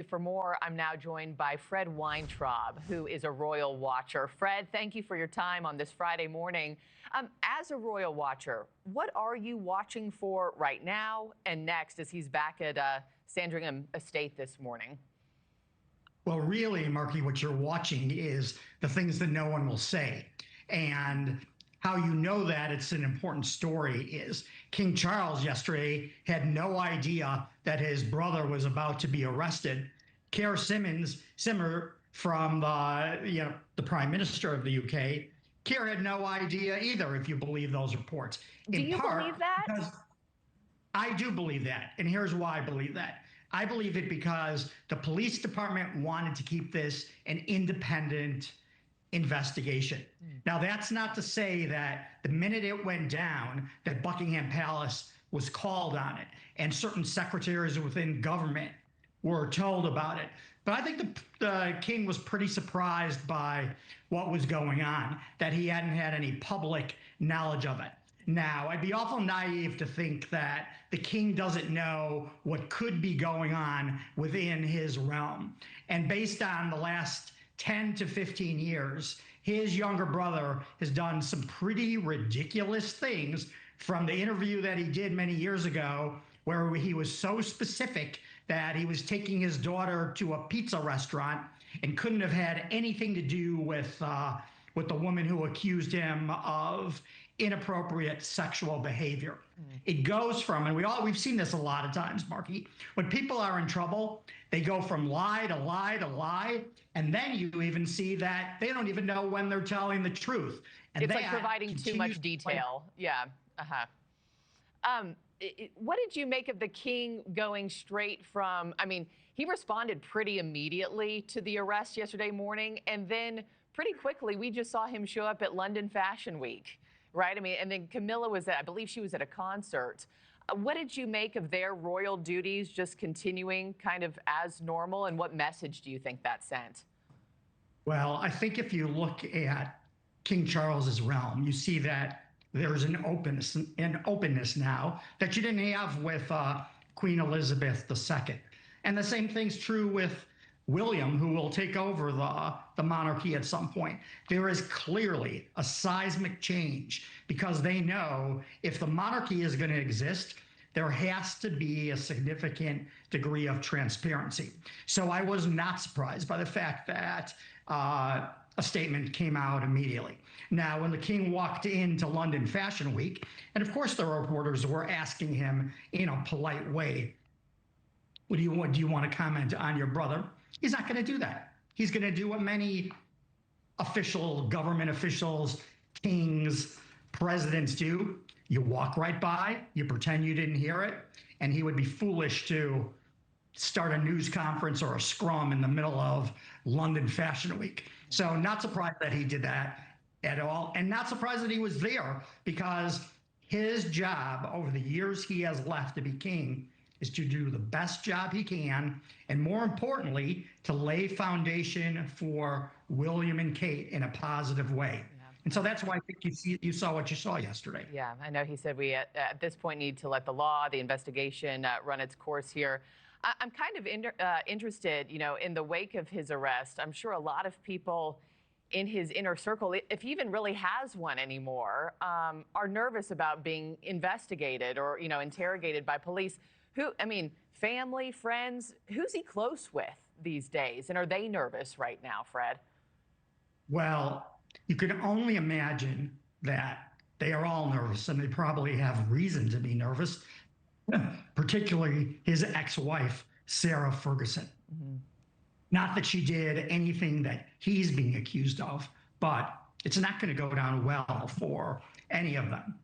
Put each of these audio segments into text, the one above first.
For more, I'm now joined by Fred Weintraub, who is a royal watcher. Fred, thank you for your time on this Friday morning. As a royal watcher, what are you watching for right now and next as he's back at Sandringham Estate this morning? Well, really, Markie, what you're watching is the things that no one will say. And how you know that it's an important story is King Charles yesterday had no idea that his brother was about to be arrested. Keir Simmer from the Prime Minister of the UK, Keir had no idea either, if you believe those reports. Do you believe that? I do believe that, and here's why I believe that. I believe it because the police department wanted to keep this an independent investigation. Now, that's not to say that the minute it went down, that Buckingham Palace was called on it and certain secretaries within government were told about it. But I think the king was pretty surprised by what was going on, that he hadn't had any public knowledge of it. Now, I'd be awful naive to think that the king doesn't know what could be going on within his realm. And based on the last 10 to 15 years, his younger brother has done some pretty ridiculous things, from the interview that he did many years ago, where he was so specific that he was taking his daughter to a pizza restaurant and couldn't have had anything to do with the woman who accused him of inappropriate sexual behavior. It goes from, and we've seen this a lot of times, Markie, when people are in trouble, they go from lie to lie to lie, and then you even see that they don't even know when they're telling the truth. And it's like providing too much detail. Yeah. What did you make of the king going straight from, he responded pretty immediately to the arrest yesterday morning, and then pretty quickly we just saw him show up at London Fashion Week, right? And then Camilla was I believe she was at a concert. What did you make of their royal duties just continuing kind of as normal, and what message do you think that sent? Well, I think if you look at King Charles's realm, you see that there's an openness now that you didn't have with Queen Elizabeth II. And the same thing's true with William, who will take over the monarchy at some point. There is clearly a seismic change, because they know if the monarchy is going to exist, there has to be a significant degree of transparency. So I was not surprised by the fact that a statement came out immediately. Now, when the king walked into London Fashion Week, and of course the reporters were asking him in a polite way, do you want to comment on your brother? He's not going to do that. He's going to do what many government officials, kings, presidents do. You walk right by, you pretend you didn't hear it, and he would be foolish to start a news conference or a scrum in the middle of London Fashion Week. So not surprised that he did that at all, and not surprised that he was there, because his job over the years he has left to be king is to do the best job he can, and more importantly, to lay foundation for William and Kate in a positive way. Yeah. And so that's why I think you saw what you saw yesterday. Yeah, I know he said we at this point need to let the law, the investigation run its course here. I'm kind of interested, in the wake of his arrest. I'm sure a lot of people in his inner circle, if he even really has one anymore, are nervous about being investigated or, interrogated by police. Family, friends, who's he close with these days? And are they nervous right now, Fred? Well, you can only imagine that they are all nervous, and they probably have reason to be nervous, particularly his ex-wife, Sarah Ferguson. Not that she did anything that he's being accused of, but it's not going to go down well for any of them.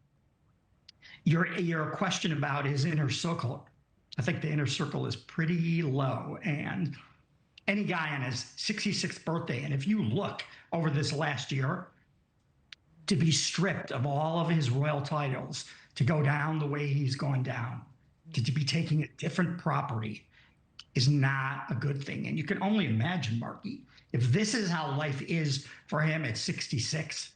Your question about his inner circle, I think the inner circle is pretty low, and any guy on his 66th birthday, and if you look over this last year, to be stripped of all of his royal titles, to go down the way he's gone down, to be taking a different property, is not a good thing. And you can only imagine, Markie, if this is how life is for him at 66,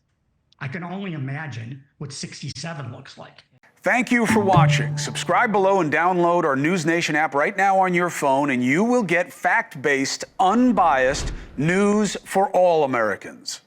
I can only imagine what 67 looks like. Thank you for watching. Subscribe below and download our NewsNation app right now on your phone, and you will get fact-based, unbiased news for all Americans.